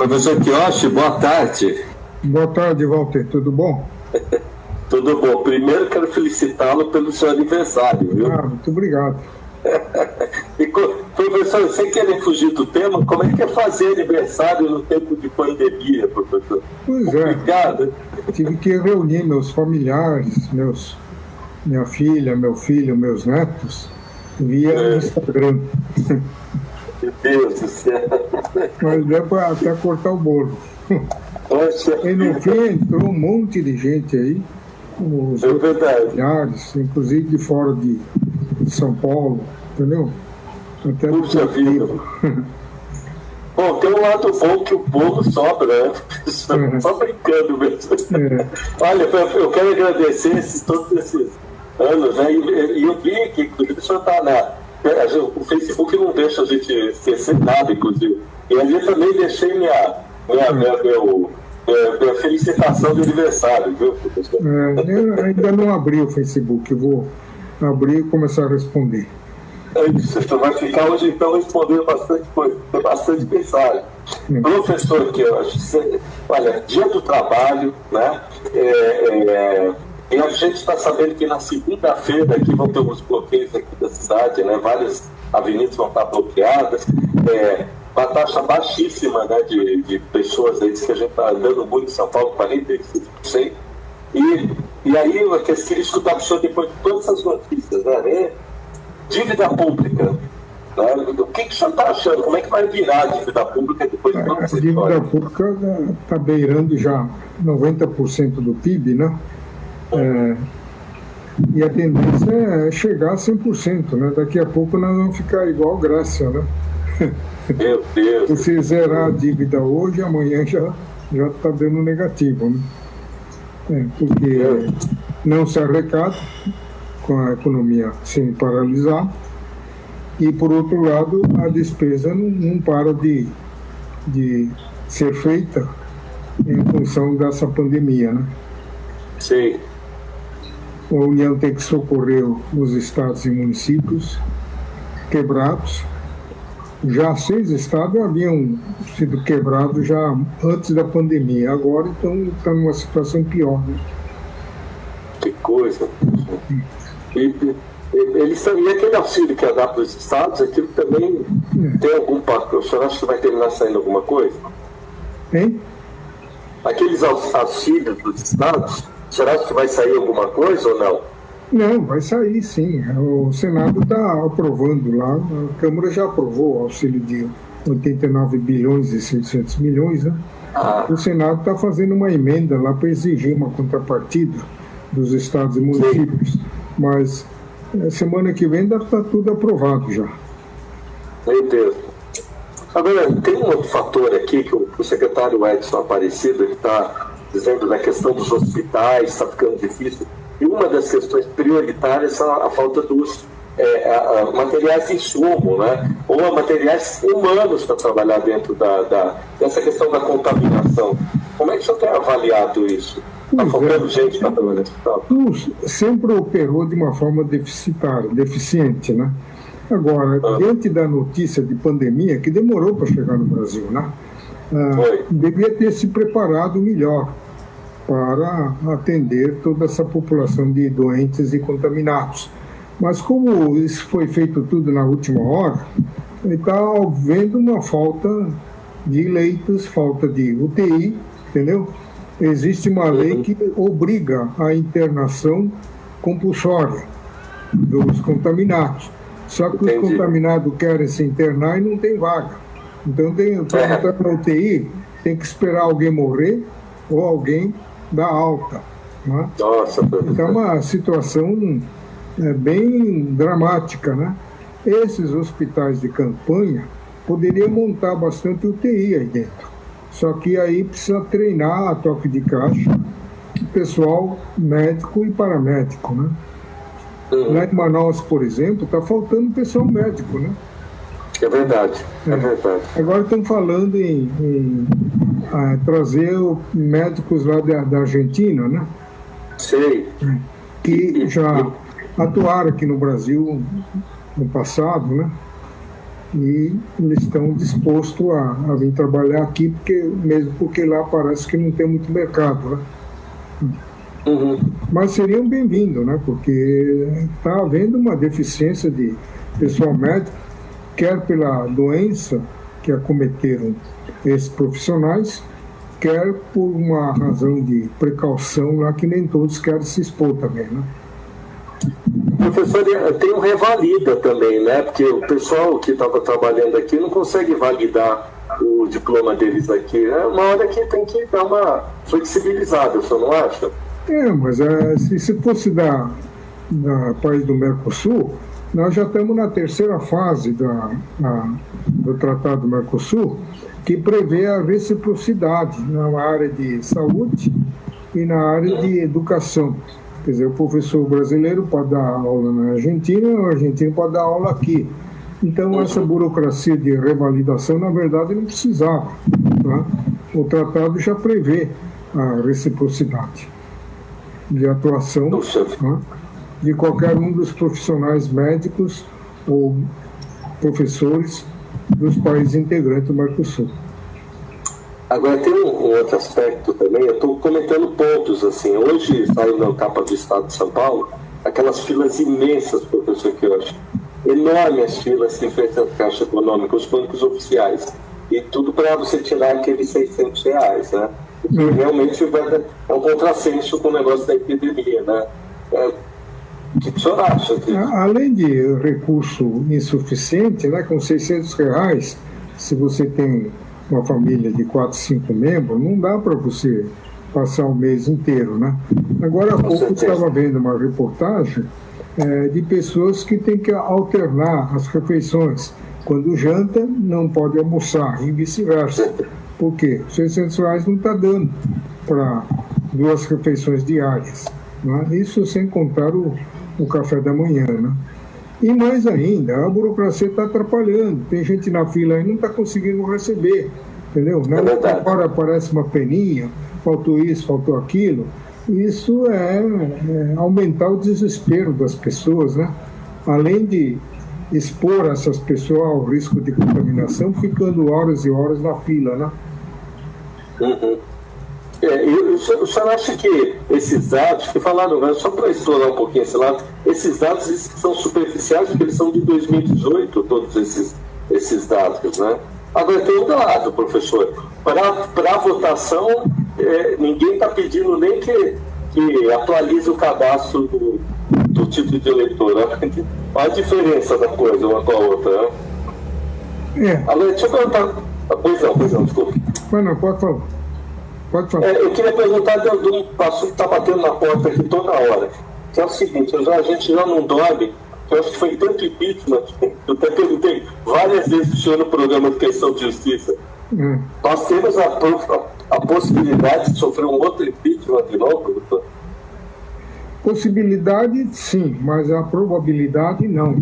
Professor Quioche, boa tarde. Boa tarde, Walter. Tudo bom? Tudo bom. Primeiro quero felicitá-lo pelo seu aniversário, viu? Muito obrigado. E, professor, sem querer fugir do tema, como é que é fazer aniversário no tempo de pandemia, professor? Pois Obrigado. Tive que reunir meus familiares, minha filha, meu filho, meus netos, via Instagram. Meu Deus do céu. Mas deu para até cortar o bolo. Poxa. E no fim entrou um monte de gente aí, os familiares, inclusive de fora de São Paulo, entendeu? Até puxa vida. Bom, tem um lado bom que o bolo sobra, né? Só brincando mesmo. Olha, eu quero agradecer todos esses anos, né? E eu vi que, inclusive, o senhor está o Facebook não deixa a gente esquecer nada, inclusive. E ali também deixei minha felicitação de aniversário, viu, professor? Eu ainda não abri o Facebook, eu vou abrir e começar a responder. Você vai ficar hoje, então, respondendo bastante coisa, tem bastante mensagem. Professor, que eu acho que olha, dia do trabalho, né? E a gente está sabendo que na segunda-feira aqui vão ter uns bloqueios aqui da cidade, né? Várias avenidas vão estar bloqueadas. Uma taxa baixíssima, né, de pessoas aí, que a gente está andando muito em São Paulo, 45%. E aí, eu queria escutar o senhor depois de todas essas notícias, né? Dívida pública. Né? O que o senhor está achando? Como é que vai virar a dívida pública depois de toda essa história? A dívida pública está beirando já 90% do PIB, né? E a tendência é chegar a 100%, né? Daqui a pouco nós vamos ficar igual a Grécia, né? Meu Deus! Se zerar a dívida hoje, amanhã já está dando negativo, né? Porque não se arrecada, com a economia sem paralisar, e, por outro lado, a despesa não para de ser feita em função dessa pandemia, né? Sim. A União tem que socorrer os estados e municípios quebrados. Já 6 estados haviam sido quebrados já antes da pandemia, agora estão numa situação pior, né? Que coisa! E aquele auxílio que é dado para os estados, aquilo também tem algum papel? O senhor acha que vai terminar saindo alguma coisa? Hein? Aqueles auxílios dos estados, o senhor acha que vai sair alguma coisa ou não? Não, vai sair sim. O Senado está aprovando lá, a Câmara já aprovou o auxílio de 89 bilhões e 600 milhões, né? O Senado está fazendo uma emenda lá para exigir uma contrapartida dos estados e municípios. Sim. Mas semana que vem deve estar tudo aprovado já. Meu Deus. Agora, tem um outro fator aqui que o secretário Edson Aparecido está dizendo da questão dos hospitais, está ficando difícil. E uma das questões prioritárias é a falta dos materiais de insumo, né? Ou materiais humanos para trabalhar dentro dessa questão da contaminação. Como é que o senhor tem avaliado isso? Está faltando gente para trabalhar no hospital? Sempre operou de uma forma deficiente, né? Agora, diante da notícia de pandemia, que demorou para chegar no Brasil, né? Devia ter se preparado melhor para atender toda essa população de doentes e contaminados. Mas como isso foi feito tudo na última hora, está havendo uma falta de leitos, falta de UTI, entendeu? Existe uma lei que obriga a internação compulsória dos contaminados. Só que os contaminados querem se internar e não tem vaga. Então, para entrar na UTI, tem que esperar alguém morrer ou alguém dar alta. Né? Nossa, então, é uma situação bem dramática, né? Esses hospitais de campanha poderiam montar bastante UTI aí dentro. Só que aí precisa treinar a toque de caixa, pessoal médico e paramédico, né? Lá em Manaus, por exemplo, está faltando pessoal médico, né? É verdade, é verdade. Agora estão falando em trazer médicos lá da Argentina, né? Sei. Que já atuaram aqui no Brasil no passado, né? e eles estão dispostos a vir trabalhar aqui, mesmo porque lá parece que não tem muito mercado, né? Mas seriam bem-vindos, né? Porque está havendo uma deficiência de pessoal médico, quer pela doença que acometeram esses profissionais, quer por uma razão de precaução lá que nem todos querem se expor também, né? Professor, tem um revalida também, né? Porque o pessoal que estava trabalhando aqui não consegue validar o diploma deles aqui. É uma hora que tem que dar uma flexibilizada, você não acha? Mas se fosse da país do Mercosul, nós já estamos na terceira fase do Tratado do Mercosul, que prevê a reciprocidade na área de saúde e na área de educação. Quer dizer, o professor brasileiro pode dar aula na Argentina, o argentino pode dar aula aqui. Então, essa burocracia de revalidação, na verdade, não precisava, né? O tratado já prevê a reciprocidade de atuação, né, de qualquer um dos profissionais médicos ou professores dos países integrantes do Mercosul. Agora, tem um outro aspecto também, eu estou comentando pontos, assim, hoje saiu na capa do Estado de São Paulo, aquelas filas imensas, professor Queiroz, enormes filas em frente à Caixa Econômica, os bancos oficiais, e tudo para você tirar aqueles R$600, né? E realmente é um contrassenso com o negócio da epidemia, né? O que o senhor acha disso? Além de recurso insuficiente, né, com R$600, se você tem uma família de 4, 5 membros, não dá para você passar o mês inteiro, né? Agora há pouco eu estava vendo uma reportagem de pessoas que têm que alternar as refeições. Quando janta, não pode almoçar, e vice-versa. Por quê? R$600 não está dando para 2 refeições diárias, né? Isso sem contar o café da manhã, né? E mais ainda, a burocracia está atrapalhando. Tem gente na fila aí que não está conseguindo receber, entendeu? Agora aparece uma peninha, faltou isso, faltou aquilo. Isso é aumentar o desespero das pessoas, né? Além de expor essas pessoas ao risco de contaminação, ficando horas e horas na fila, né? O senhor acha que esses dados, que falaram, só para explorar um pouquinho esse lado, esses dados são superficiais, porque eles são de 2018, todos esses dados, né? Agora tem outro lado, professor. Para a votação, ninguém está pedindo nem que atualize o cadastro do título de eleitor. Olha a diferença da coisa uma com a outra, né? Agora, deixa eu perguntar. Pois não, desculpe. Não, pode falar. Eu queria perguntar de um assunto que está batendo na porta aqui toda hora, que é o seguinte: a gente já não dorme, que eu acho que foi tanto impeachment, eu até perguntei várias vezes o senhor no programa de Questão de Justiça. Nós temos a possibilidade de sofrer um outro impeachment de novo, doutor? Possibilidade, sim, mas a probabilidade, não.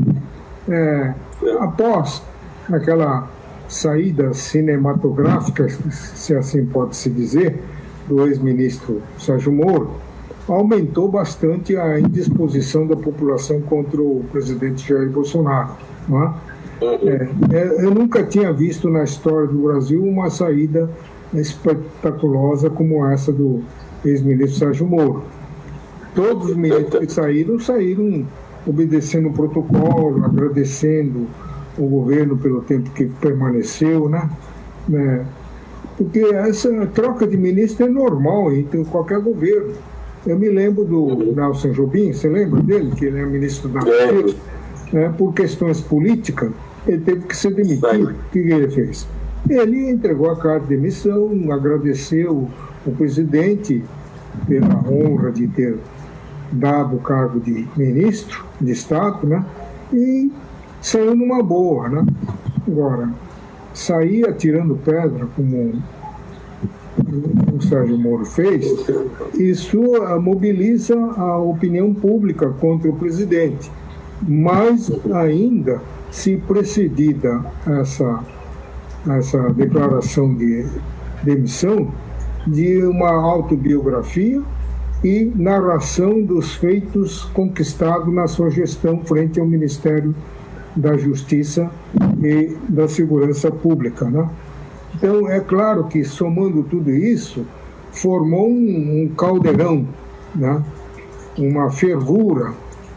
Após aquela saída cinematográfica, se assim pode-se dizer, do ex-ministro Sérgio Moro, aumentou bastante a indisposição da população contra o presidente Jair Bolsonaro, não é? Eu nunca tinha visto na história do Brasil uma saída espetaculosa como essa do ex-ministro Sérgio Moro. Todos os ministros que saíram obedecendo o protocolo, agradecendo o governo pelo tempo que permaneceu, né? Porque essa troca de ministro é normal em qualquer governo. Eu me lembro do Nelson Jobim, você lembra dele, que ele é ministro da Defesa, né? Por questões políticas, ele teve que ser demitido. O que ele fez? Ele entregou a carta de demissão, agradeceu o presidente pela honra de ter dado o cargo de ministro de Estado, né? E saiu numa boa, né? Agora, sair atirando pedra, como o Sérgio Moro fez, isso mobiliza a opinião pública contra o presidente. Mais ainda, se precedida essa declaração de demissão de uma autobiografia e narração dos feitos conquistados na sua gestão frente ao Ministério da Justiça e da Segurança Pública, né? Então, é claro que, somando tudo isso, formou um caldeirão, né? Uma fervura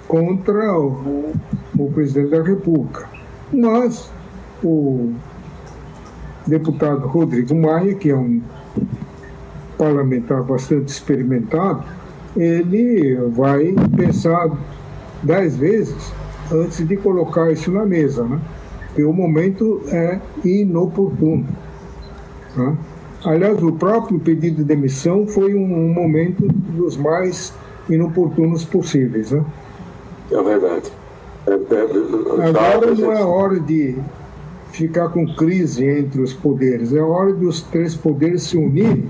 contra o presidente da República. Mas o deputado Rodrigo Maia, que é um parlamentar bastante experimentado, ele vai pensar 10 vezes antes de colocar isso na mesa, né? Porque o momento é inoportuno, né? Aliás, o próprio pedido de demissão foi um momento dos mais inoportunos possíveis, né? É verdade. Agora não é hora de ficar com crise entre os poderes, é hora dos 3 poderes se unirem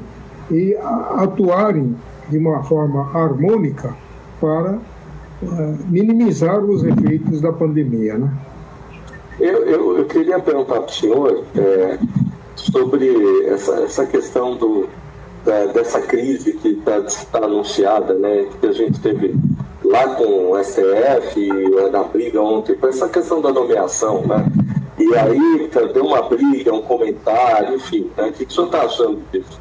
e atuarem de uma forma harmônica para minimizar os efeitos da pandemia, né? Eu queria perguntar para o senhor sobre essa questão dessa crise que está anunciada, né, que a gente teve lá com o STF, na briga ontem, por essa questão da nomeação, né? E aí deu uma briga, um comentário, enfim, né? O que o senhor está achando disso?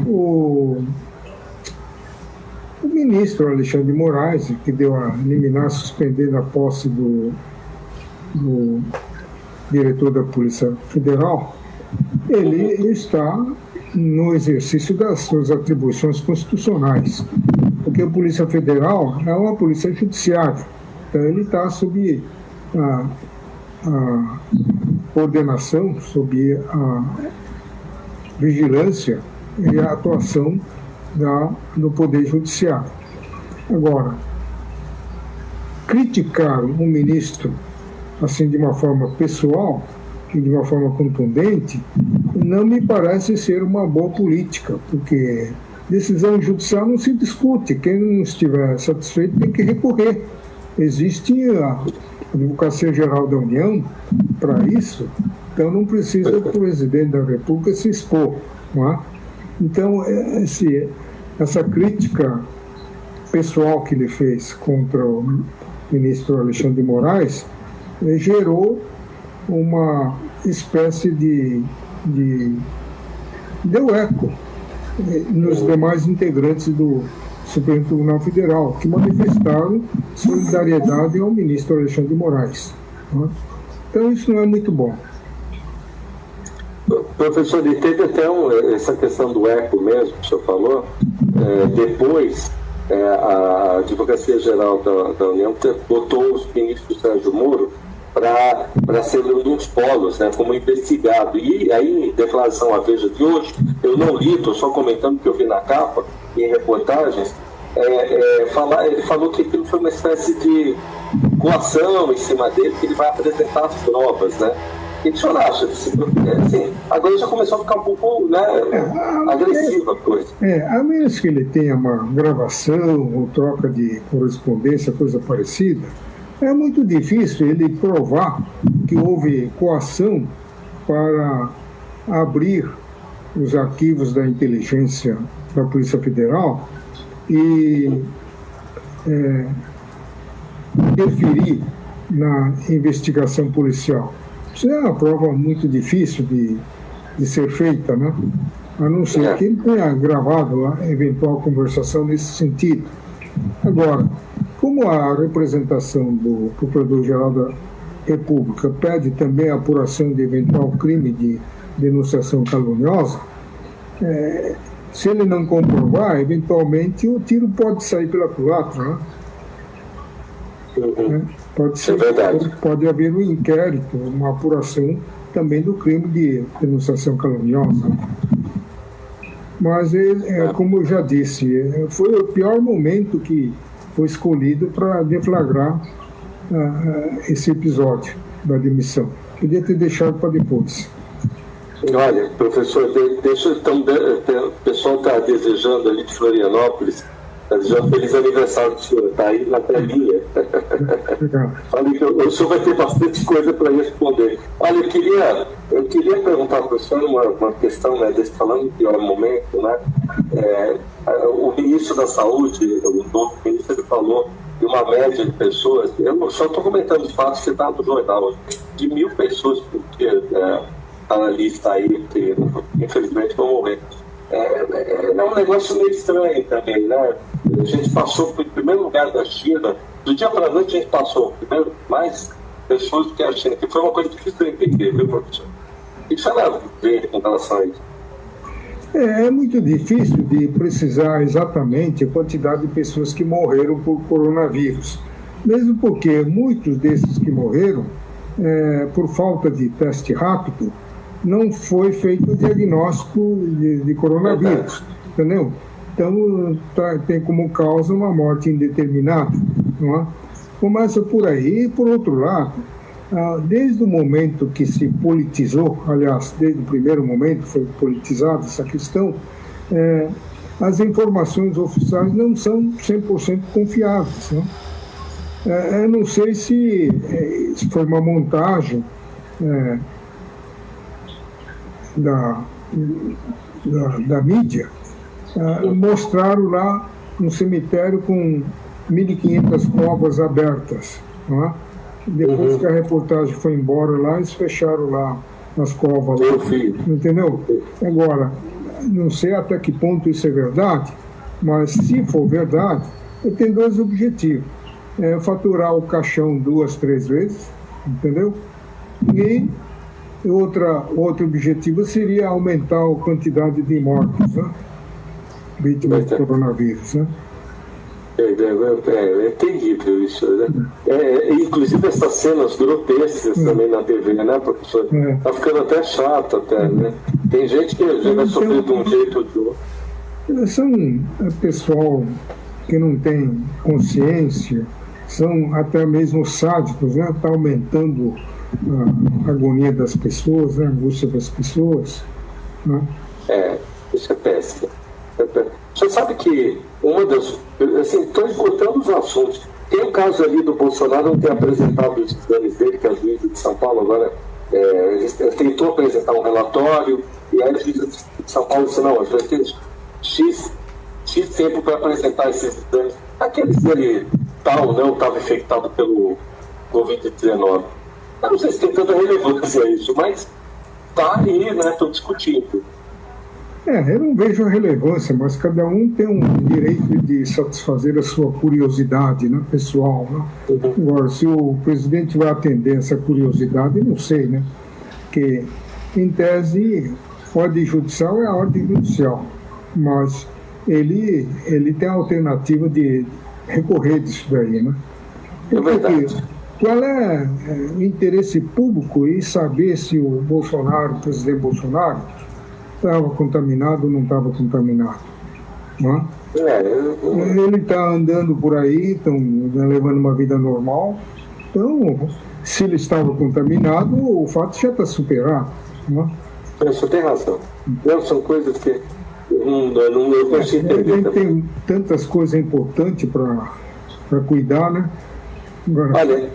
O ministro Alexandre de Moraes, que deu a liminar suspendendo a posse do diretor da Polícia Federal, ele está no exercício das suas atribuições constitucionais, porque a Polícia Federal é uma polícia judiciária, então ele está sob a coordenação, sob a vigilância e a atuação do Poder Judiciário. Agora, criticar um ministro assim de uma forma pessoal e de uma forma contundente não me parece ser uma boa política, porque decisão judicial não se discute. Quem não estiver satisfeito tem que recorrer. Existe a Advocacia Geral da União para isso, então não precisa o presidente da República se expor, não é? Então, essa crítica pessoal que ele fez contra o ministro Alexandre de Moraes gerou uma espécie deu eco nos demais integrantes do Supremo Tribunal Federal, que manifestaram solidariedade ao ministro Alexandre de Moraes, né? Então, isso não é muito bom. Professor, e teve até essa questão do eco mesmo, que o senhor falou, depois a Advocacia Geral da União botou os ministros Sérgio Moro para ser um dos polos, né, como investigado. E aí, em declaração à Veja de hoje, eu não li, estou só comentando o que eu vi na capa, em reportagens, ele falou que aquilo foi uma espécie de coação em cima dele, que ele vai apresentar as provas, né? O que o senhor acha? Assim, agora já começou a ficar um pouco, né, agressiva a coisa. A menos que ele tenha uma gravação ou troca de correspondência, coisa parecida, é muito difícil ele provar que houve coação para abrir os arquivos da inteligência da Polícia Federal e interferir na investigação policial. Isso é uma prova muito difícil de ser feita, né? A não ser que ele tenha gravado a eventual conversação nesse sentido. Agora, como a representação do Procurador-Geral da República pede também a apuração de eventual crime de denunciação caluniosa, se ele não comprovar, eventualmente o tiro pode sair pela culatra, né? Pode haver um inquérito, uma apuração também do crime de denunciação caluniosa. Mas, como eu já disse, foi o pior momento que foi escolhido para deflagrar esse episódio da demissão. Podia ter deixado para depois. Olha, professor, deixa então, o pessoal está desejando ali de Florianópolis, está desejando feliz aniversário do senhor, está aí na telinha. Olha, que o senhor vai ter bastante coisa para responder. Olha, eu queria perguntar para o senhor uma questão, né, falando do pior momento, né? O ministro da Saúde, o novo ministro, ele falou de uma média de pessoas, eu só estou comentando os fatos que está no jornal, de 1.000 pessoas por dia está na lista aí, que infelizmente vão morrer. É um negócio meio estranho também, né? A gente passou em primeiro lugar da China, do dia para a noite a gente passou primeiro mais pessoas do que a China, que foi uma coisa difícil de entender, viu, professor? Isso ela vê com relação a isso. É muito difícil de precisar exatamente a quantidade de pessoas que morreram por coronavírus, mesmo porque muitos desses que morreram, por falta de teste rápido, não foi feito o diagnóstico de coronavírus, entendeu? Então, tem como causa uma morte indeterminada, não é? Começa por aí. E, por outro lado, desde o momento que se politizou, aliás, desde o primeiro momento foi politizada essa questão, as informações oficiais não são 100% confiáveis, não? Eu não sei se foi uma montagem da mídia. Mostraram lá um cemitério com 1.500 covas abertas, não é? Depois que a reportagem foi embora lá, eles fecharam lá as covas lá, entendeu? Agora, não sei até que ponto isso é verdade, mas se for verdade, tem dois objetivos: faturar o caixão 2, 3 vezes, entendeu? E outro objetivo seria aumentar a quantidade de mortos, né? Vítimas do coronavírus, né? É terrível isso, né? Inclusive essas cenas grotescas também na TV, né, professor? Tá ficando até chato, né? Tem gente que já vai sofrer de um jeito ou de outro. São pessoal que não tem consciência, são até mesmo sádicos, né? Tá aumentando a agonia das pessoas, a angústia das pessoas, né? Isso é péssimo. Você sabe que uma das... Assim, estou esgotando os assuntos. Tem o caso ali do Bolsonaro não ter apresentado os exames dele, que a juíza de São Paulo agora ele tentou apresentar um relatório, e aí a juíza de São Paulo disse: não, a gente tem X tempo para apresentar esses exames. Aqueles dele tal ou não estava infectado pelo Covid-19. Eu não sei se tem tanta relevância isso, mas está aí, né? Estou discutindo. Eu não vejo a relevância, mas cada um tem um direito de satisfazer a sua curiosidade, né, pessoal, né? Agora, se o presidente vai atender essa curiosidade, eu não sei, né? Porque, em tese, ordem judicial é a ordem judicial, mas ele tem a alternativa de recorrer disso daí, né? Porque, qual é o interesse público em saber se o presidente Bolsonaro, estava contaminado ou não estava contaminado? Não é? Ele está andando por aí, levando uma vida normal. Então, se ele estava contaminado, o fato já está superado. Não é? Você tem razão. Não, são coisas que eu consigo entender. Tem tantas coisas importantes para cuidar, né? Agora, olha,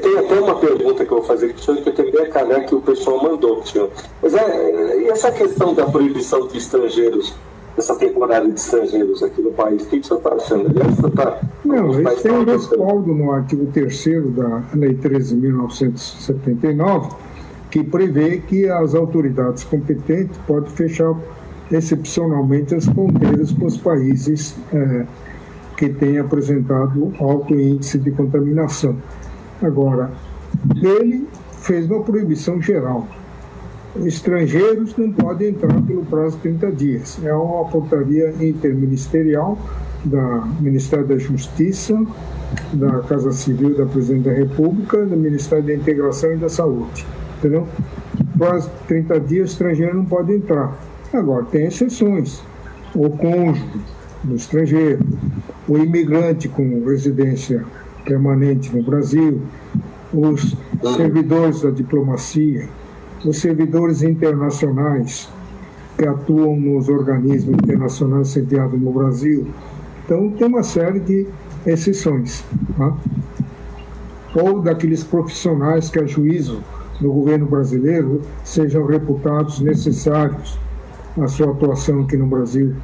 tem até uma pergunta que eu vou fazer aqui, que eu tenho a caneca que o pessoal mandou, senhor. Mas e essa questão da proibição de estrangeiros, essa temporada de estrangeiros aqui no país, o que o senhor está achando? Não, eles têm um respaldo no artigo 3º da Lei 13.979, que prevê que as autoridades competentes podem fechar excepcionalmente as fronteiras com os países que têm apresentado alto índice de contaminação. Agora, ele fez uma proibição geral. Estrangeiros não podem entrar pelo prazo de 30 dias. É uma portaria interministerial do Ministério da Justiça, da Casa Civil da Presidente da República, do Ministério da Integração e da Saúde. Entendeu? Prazo de 30 dias, estrangeiro não pode entrar. Agora, tem exceções. O cônjuge do estrangeiro, o imigrante com residência permanente no Brasil, os servidores da diplomacia, os servidores internacionais que atuam nos organismos internacionais sediados no Brasil. Então, tem uma série de exceções. Tá? Ou daqueles profissionais que, a juízo do governo brasileiro, sejam reputados necessários à sua atuação aqui no Brasil.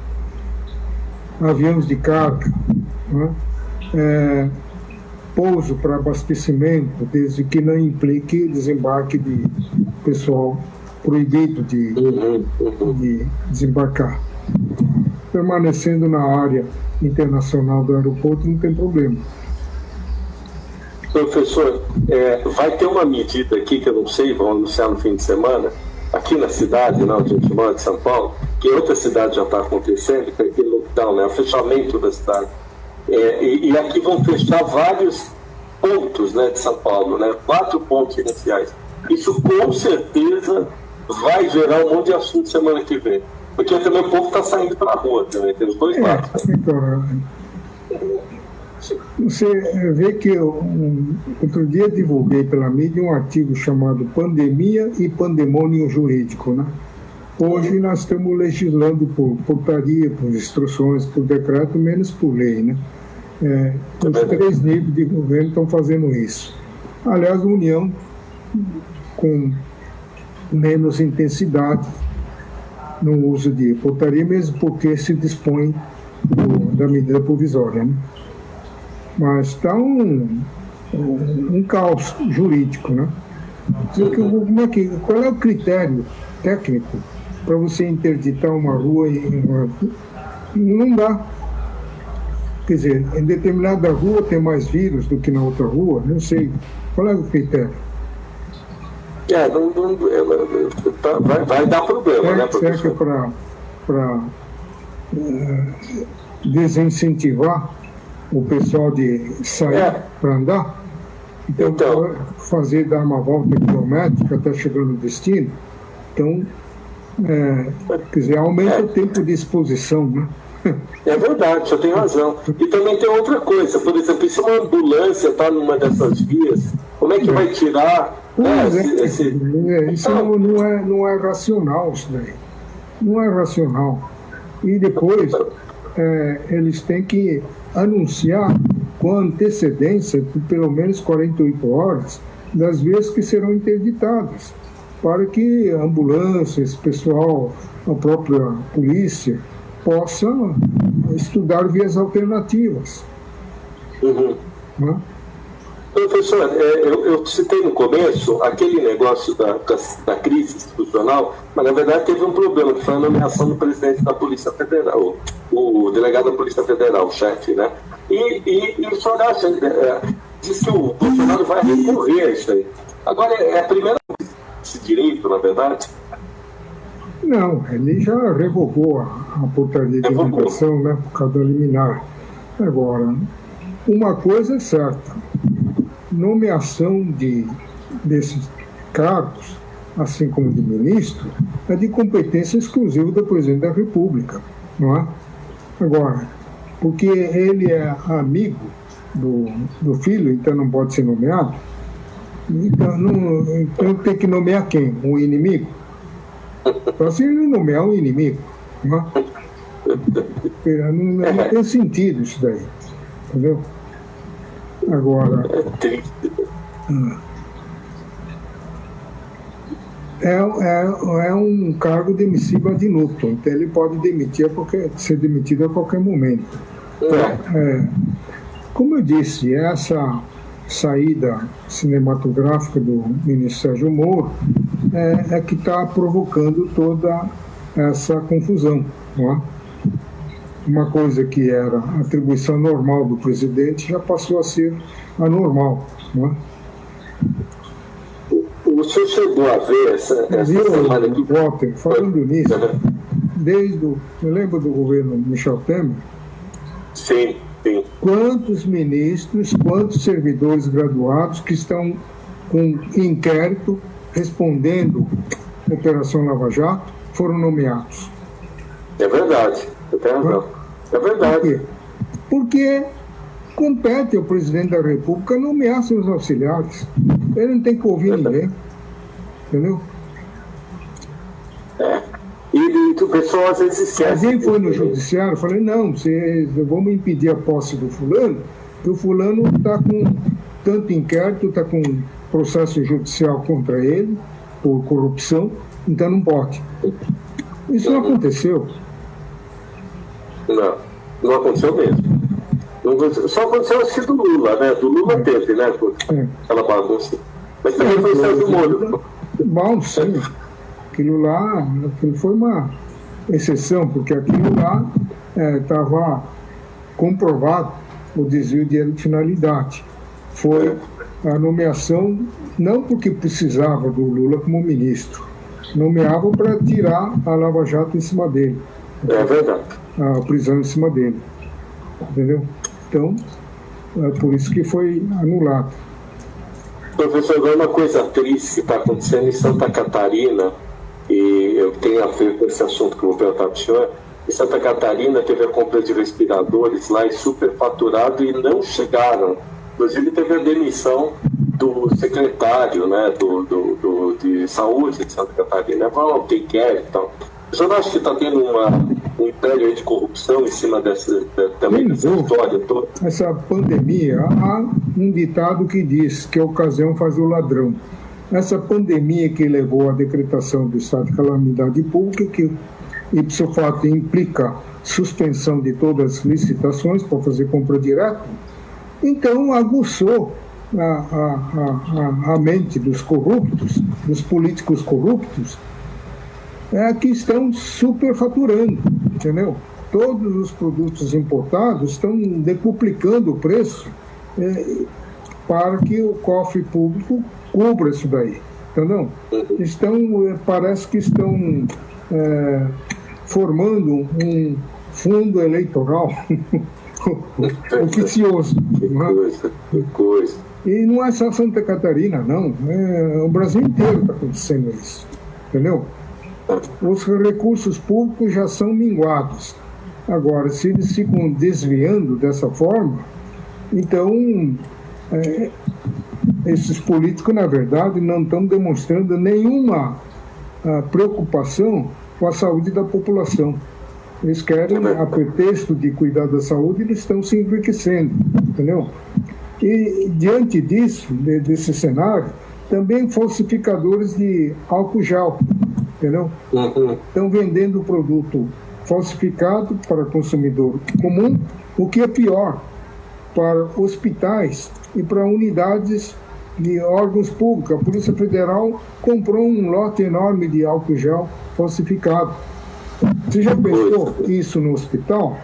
Aviões de carga, né? pouso para abastecimento, desde que não implique desembarque de pessoal proibido de desembarcar. Permanecendo na área internacional do aeroporto não tem problema. Professor, vai ter uma medida aqui que eu não sei, vão anunciar no fim de semana, aqui na cidade, onde a gente mora, de São Paulo, que outra cidade já está acontecendo, que é aquele lockdown, né, o fechamento da cidade. E aqui vão fechar vários pontos, né, de São Paulo, né, 4 pontos iniciais. Isso com certeza vai gerar um monte de assunto semana que vem. Porque também o povo está saindo para a rua também, tem os dois lados. Então, você vê que outro dia divulguei pela mídia um artigo chamado Pandemia e Pandemônio Jurídico, né? Hoje nós estamos legislando por portaria, por instruções, por decreto, menos por lei, né? Os 3 níveis de governo estão fazendo isso. Aliás, a União com menos intensidade no uso de portaria, mesmo porque se dispõe da medida provisória, né? Mas está um caos jurídico, né? Qual é o critério técnico para você interditar uma rua? Não dá. Quer dizer, em determinada rua tem mais vírus do que na outra rua, não sei. Qual é o critério? Vai dar problema, né, professor? Serve para desincentivar o pessoal de sair para andar? Então, dar uma volta quilométrica até chegar no destino. Então, quer dizer, aumenta o tempo de exposição, né? É verdade, você tem razão. E também tem outra coisa, por exemplo, se uma ambulância está numa dessas vias, como é que vai tirar isso não é racional, isso daí. Não é racional. E depois, eles têm que anunciar com antecedência, por pelo menos 48 horas, das vias que serão interditadas, para que ambulâncias, pessoal, a própria polícia, possa estudar vias alternativas. Né? Professor, eu citei no começo aquele negócio da crise institucional, mas na verdade teve um problema, que foi a nomeação do presidente da Polícia Federal, o delegado da Polícia Federal, o chefe, né? E o senhor acha, diz que o Bolsonaro vai recorrer a isso aí. Agora, é a primeira vez esse direito, na verdade? Não, ele já revogou a portaria de limitação, né, por causa da liminar. Agora, uma coisa é certa, nomeação desses cargos, assim como de ministro, é de competência exclusiva do presidente da República, não é? Agora, porque ele é amigo do filho, então não pode ser nomeado, então tem que nomear quem? Um inimigo? Para assim ele nomear um inimigo, não é? Não tem sentido isso daí, entendeu? Agora, é um cargo demissível ad nutum, então ele pode ser demitido a qualquer momento. Como eu disse, essa saída cinematográfica do ministro Sérgio Moro é que está provocando toda essa confusão, não é? Uma coisa que era atribuição normal do presidente já passou a ser anormal, não é? O senhor chegou a ver essa semana aqui? Walter, falando nisso, eu lembro do governo Michel Temer? Sim. Quantos ministros, quantos servidores graduados que estão com inquérito respondendo à Operação Lava Jato foram nomeados? É verdade, você tem razão. É verdade. Por quê? Porque compete ao presidente da República nomear seus auxiliares. Ele não tem que ouvir ninguém. Entendeu? E o pessoal às vezes esquece. Alguém foi no judiciário, falei, não, vamos impedir a posse do fulano, porque o fulano está com tanto inquérito, está com processo judicial contra ele, por corrupção, então não pode. Isso não aconteceu. Não aconteceu mesmo. Só aconteceu acho que do Lula, né? Do Lula teve, né? Aquela bagunça. Mas também foi o Sérgio Moro. Bom, sim. Aquilo foi uma exceção, porque aquilo lá estava comprovado o desvio de dinheiro de finalidade. Foi a nomeação, não porque precisava do Lula como ministro, nomeava para tirar a Lava Jato em cima dele. É verdade. A prisão em cima dele. Entendeu? Então, é por isso que foi anulado. Professor, agora uma coisa triste que está acontecendo em Santa Catarina, e eu tenho a ver com esse assunto que eu vou perguntar para o senhor. Em Santa Catarina teve a compra de respiradores lá e superfaturado e não chegaram. Inclusive teve a demissão do secretário, né, de saúde de Santa Catarina. Vão, quem quer e tal. O senhor acha que está tendo um império aí de corrupção em cima dessa história toda? Essa pandemia, há um ditado que diz que a ocasião faz o ladrão. Essa pandemia que levou à decretação do estado de calamidade pública, que ipso fato implica suspensão de todas as licitações para fazer compra direta, então aguçou a mente dos corruptos, dos políticos corruptos, que estão superfaturando, entendeu? Todos os produtos importados estão decuplicando o preço para que o cofre público cubra isso daí, entendeu? Parece que estão formando um fundo eleitoral oficioso. Que coisa. E não é só Santa Catarina, não. O Brasil inteiro está acontecendo isso, entendeu? Os recursos públicos já são minguados. Agora, se eles ficam desviando dessa forma, então esses políticos, na verdade, não estão demonstrando nenhuma preocupação com a saúde da população. Eles querem, a pretexto de cuidar da saúde, eles estão se enriquecendo, entendeu? E, diante disso, desse cenário, também falsificadores de álcool gel, entendeu? Estão vendendo produto falsificado para consumidor comum, o que é pior, para hospitais e para unidades de órgãos públicos. A Polícia Federal comprou um lote enorme de álcool gel falsificado. Você já pensou isso no hospital?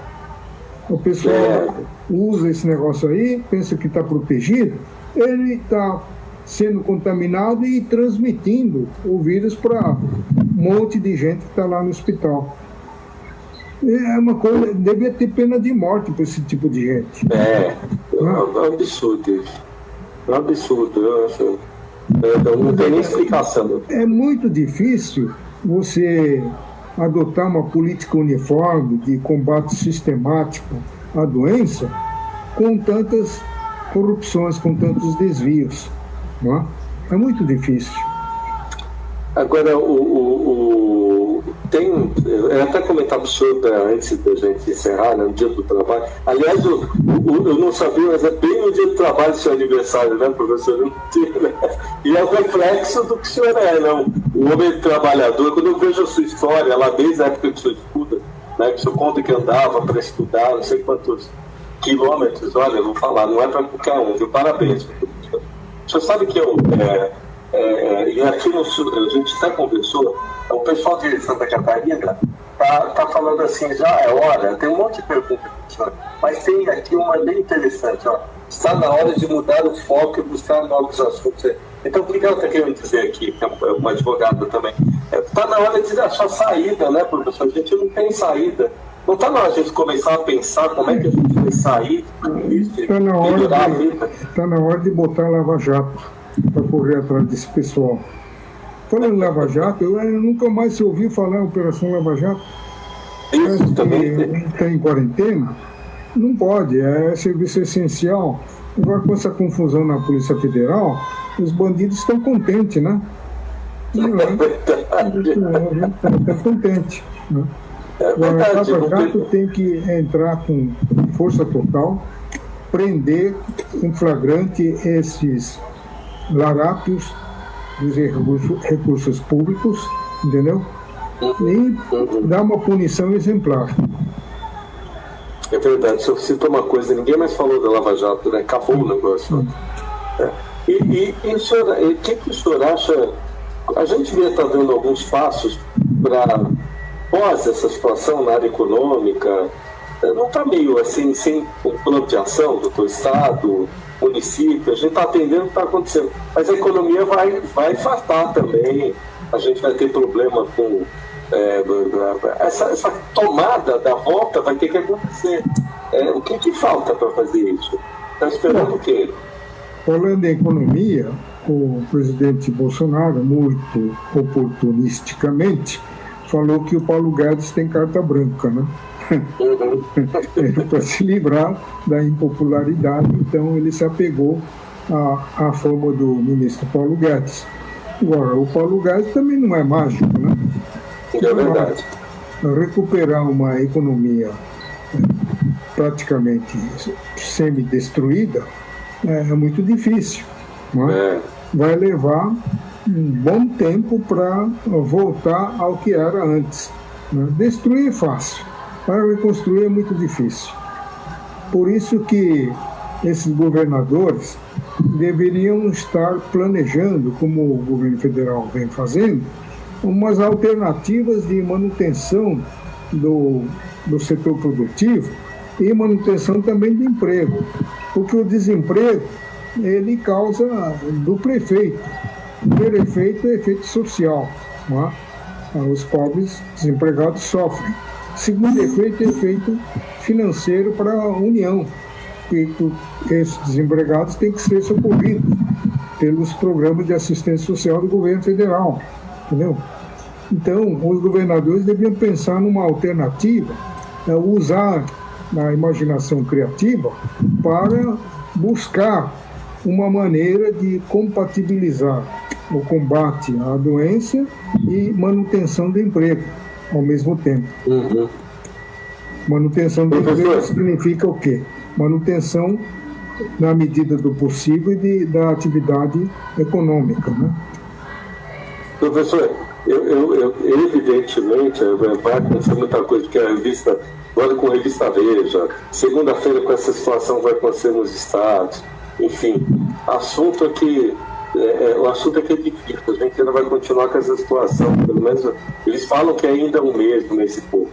O pessoal usa esse negócio aí, pensa que está protegido, ele está sendo contaminado e transmitindo o vírus para um monte de gente que está lá no hospital. É uma coisa, devia ter pena de morte para esse tipo de gente. É um absurdo isso. É um absurdo, eu acho. Não tem nem explicação. É muito difícil você adotar uma política uniforme de combate sistemático à doença com tantas corrupções, com tantos desvios. Não é? É muito difícil. Agora, eu até comentava o senhor antes da gente encerrar, né, no dia do trabalho. Aliás, eu não sabia, mas é bem no dia do trabalho do seu aniversário, né, professor? E é o reflexo do que o senhor é, não? O homem trabalhador. Quando eu vejo a sua história, lá desde a época que o senhor estuda, né, que o senhor conta que andava para estudar, não sei quantos quilômetros, olha, eu vou falar, não é para qualquer um, viu? Parabéns. O senhor sabe que e aqui a gente até conversou, o pessoal de Santa Catarina tá falando assim, já é hora, tem um monte de perguntas, mas tem aqui uma bem interessante, ó, está na hora de mudar o foco e buscar novos assuntos. Então, o que ela está querendo dizer aqui, que é uma advogada também? Está na hora de achar saída, né, professor? A gente não tem saída. Não está na hora de a gente começar a pensar como é que a gente vai sair disso, está na hora de botar Lava Jato para correr atrás desse pessoal. Falando em Lava Jato, eu nunca mais se ouviu falar em Operação Lava Jato. Isso também está em quarentena? Não pode, é serviço essencial. Agora, com essa confusão na Polícia Federal, os bandidos estão contentes, né? Estão contentes. Né? Agora, Lava Jato tem que entrar com força total, prender em flagrante esses larápios dos recursos públicos, entendeu? E dar uma punição exemplar. É verdade, se eu citou uma coisa, ninguém mais falou da Lava Jato, né? Acabou o negócio. E o senhor, o que o senhor acha? A gente devia estar dando alguns passos para, pós essa situação na área econômica, não está meio assim, sem um plano de ação do Estado, município, a gente está atendendo o que está acontecendo. Mas a economia vai infartar também, a gente vai ter problema com... essa tomada da volta vai ter que acontecer. O que falta para fazer isso? Está esperando o quê? Falando em economia, o presidente Bolsonaro, muito oportunisticamente, falou que o Paulo Guedes tem carta branca, né? Para se livrar da impopularidade, então ele se apegou à fama do ministro Paulo Guedes. Agora, o Paulo Guedes também não é mágico, né? É verdade. Recuperar uma economia praticamente semi-destruída é muito difícil, né? Vai levar um bom tempo para voltar ao que era antes, né? Destruir é fácil, para reconstruir é muito difícil. Por isso que esses governadores deveriam estar planejando, como o governo federal vem fazendo, umas alternativas de manutenção do setor produtivo e manutenção também de emprego, porque o desemprego ele causa duplo efeito. O primeiro efeito é efeito social, não é? Os pobres desempregados sofrem. O segundo efeito é efeito financeiro para a União, porque esses desempregados têm que ser socorridos pelos programas de assistência social do governo federal, entendeu? Então, os governadores deviam pensar numa alternativa, usar a imaginação criativa para buscar uma maneira de compatibilizar o combate à doença e manutenção do emprego ao mesmo tempo. Manutenção do emprego significa o quê? Manutenção, na medida do possível, da atividade econômica, né? Professor, eu evidentemente vai acontecer muita coisa, porque a revista, agora com a revista Veja, segunda-feira com essa situação vai acontecer nos estados, enfim, o assunto é que é difícil, a gente ainda vai continuar com essa situação, pelo menos eles falam que ainda é um mês nesse pouco.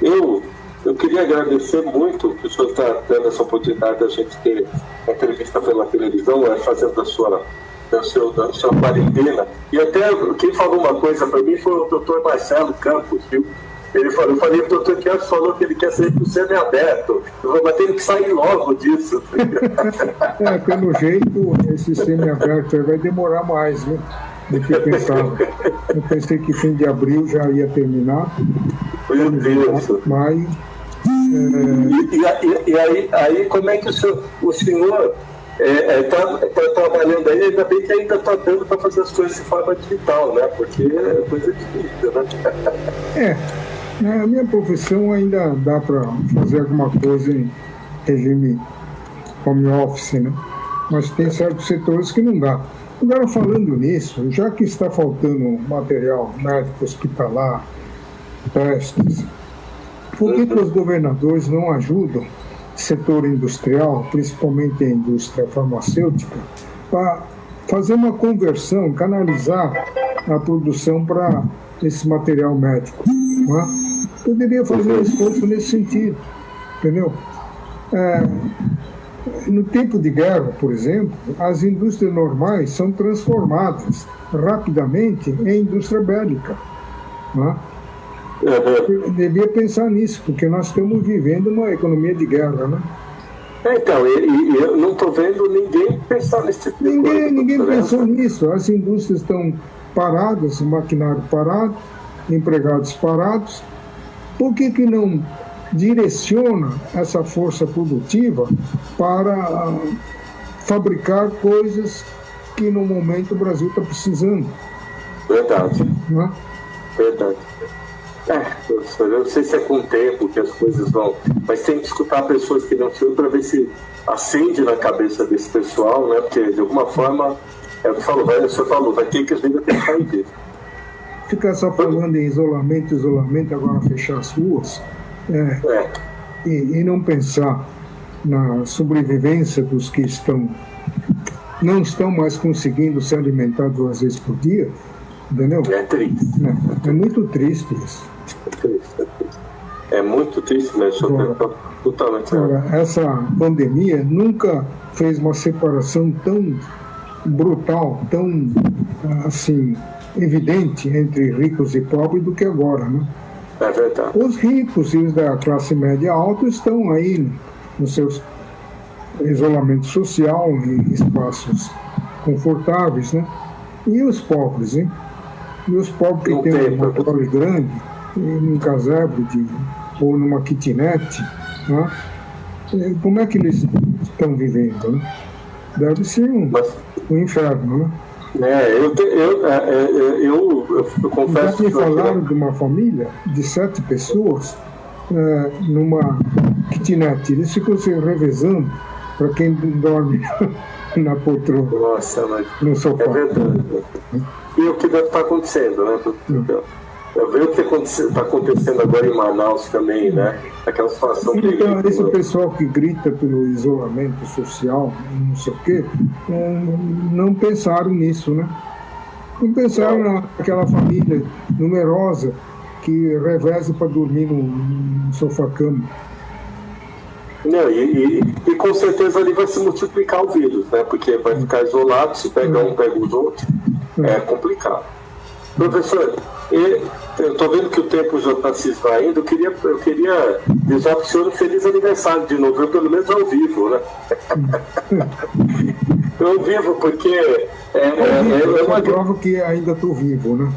Eu queria agradecer muito que o senhor está dando essa oportunidade da gente ter a entrevista pela televisão, fazendo da sua quarentena. E até quem falou uma coisa para mim foi o doutor Marcelo Campos, viu? Eu falei, o doutor Campos falou que ele quer sair para o semi-aberto, mas tem que sair logo disso. Pelo jeito, esse semi-aberto vai demorar mais, né, do que eu pensava. Eu pensei que fim de abril já ia terminar. Meu Deus. Maio. E aí, como é que o senhor está trabalhando aí? Ainda bem que ainda está dando para fazer as coisas de forma digital, né? Porque é coisa difícil, né? A minha profissão ainda dá para fazer alguma coisa em regime home office, né? Mas tem certos setores que não dá. Agora, falando nisso, já que está faltando material médico hospitalar, testes, por que os governadores não ajudam o setor industrial, principalmente a indústria farmacêutica, para fazer uma conversão, canalizar a produção para esse material médico? Não é? Poderia fazer um esforço nesse sentido, entendeu? No tempo de guerra, por exemplo, as indústrias normais são transformadas rapidamente em indústria bélica, não é? Eu devia pensar nisso, porque nós estamos vivendo uma economia de guerra, né? Então, eu não estou vendo ninguém pensar nesse tipo de coisa. Ninguém pensou nisso. As indústrias estão paradas, o maquinário parado, empregados parados. Por que não direciona essa força produtiva para fabricar coisas que no momento o Brasil está precisando? Verdade. Não é? Verdade. Eu não sei se é com o tempo que as coisas vão, mas tem que escutar pessoas que não tinham para ver se acende na cabeça desse pessoal, né? Porque de alguma forma, o senhor falou, vai ter que a gente ter que sair disso. Ficar só falando em isolamento, agora fechar as ruas, e não pensar na sobrevivência dos que não estão mais conseguindo se alimentar 2 vezes por dia, entendeu? É triste. É muito triste isso. É muito triste mesmo. Agora, essa pandemia nunca fez uma separação tão brutal, tão assim, evidente entre ricos e pobres do que agora, né? É verdade. Os ricos e os da classe média alta estão aí no seu isolamento social, em espaços confortáveis, né? E os pobres, hein? E os pobres que têm uma prole grande, num casebre ou numa kitnet, né? Como é que eles estão vivendo, né? Deve ser um inferno, né? Eu confesso que me falaram de uma família de 7 pessoas numa kitnet. Eles ficam se revezando para quem dorme na poltrona. Nossa, mas no sofá. É verdade. E o que deve estar acontecendo, né? Eu vejo o que está acontecendo agora em Manaus também, né? Aquela situação então, esse pessoal que grita pelo isolamento social, não sei o quê, não pensaram nisso, né? Não pensaram naquela família numerosa que reveza para dormir no sofá-cama. Não, e com certeza ali vai se multiplicar o vírus, né? Porque vai ficar isolado, se pega um, pega os outros. É complicado. Professor, eu estou vendo que o tempo já está se esvaindo. Eu queria desejar para o senhor um feliz aniversário de novo, eu pelo menos ao vivo, né? Eu vivo porque é uma prova que ainda estou vivo, né?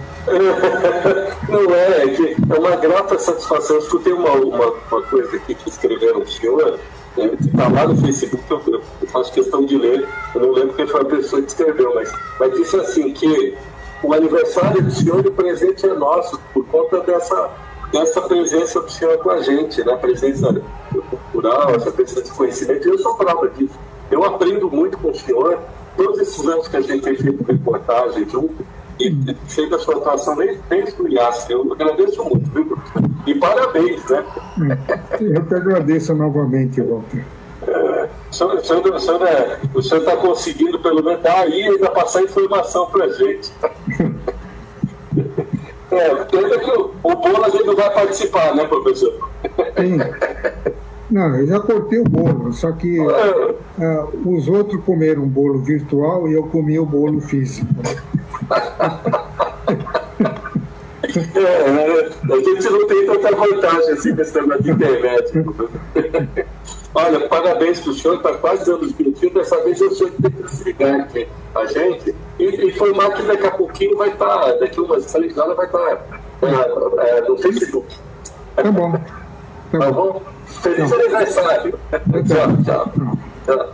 Não é uma grata satisfação. Eu escutei uma coisa aqui que escreveram o senhor, que está lá no Facebook, eu faço questão de ler, eu não lembro quem foi a pessoa que escreveu, mas disse assim que o aniversário do senhor e o presente é nosso, por conta dessa presença do senhor com a gente, né? A presença cultural, essa presença de conhecimento, e eu sou prova disso. Eu aprendo muito com o senhor, todos esses anos que a gente tem feito reportagem junto, e sei da sua atuação nem estudiasse. Eu agradeço muito, viu? E parabéns, né? Eu que agradeço novamente, Walter. O senhor está conseguindo, pelo menos, daí ainda passar informação para a gente. Pena que o bolo a gente não vai participar, né, professor? Sim. Não, eu já cortei o bolo, só que os outros comeram o bolo virtual e eu comi o bolo físico. A gente não tem tanta vantagem assim nesse negócio de internet. Olha, parabéns para o senhor, está quase dando os minutinhos. Dessa vez o senhor tem que se ligar aqui a gente e informar que daqui a pouquinho vai estar, daqui umas 3 horas vai estar no Facebook. Tá bom. Tá bom? Feliz aniversário. Tchau.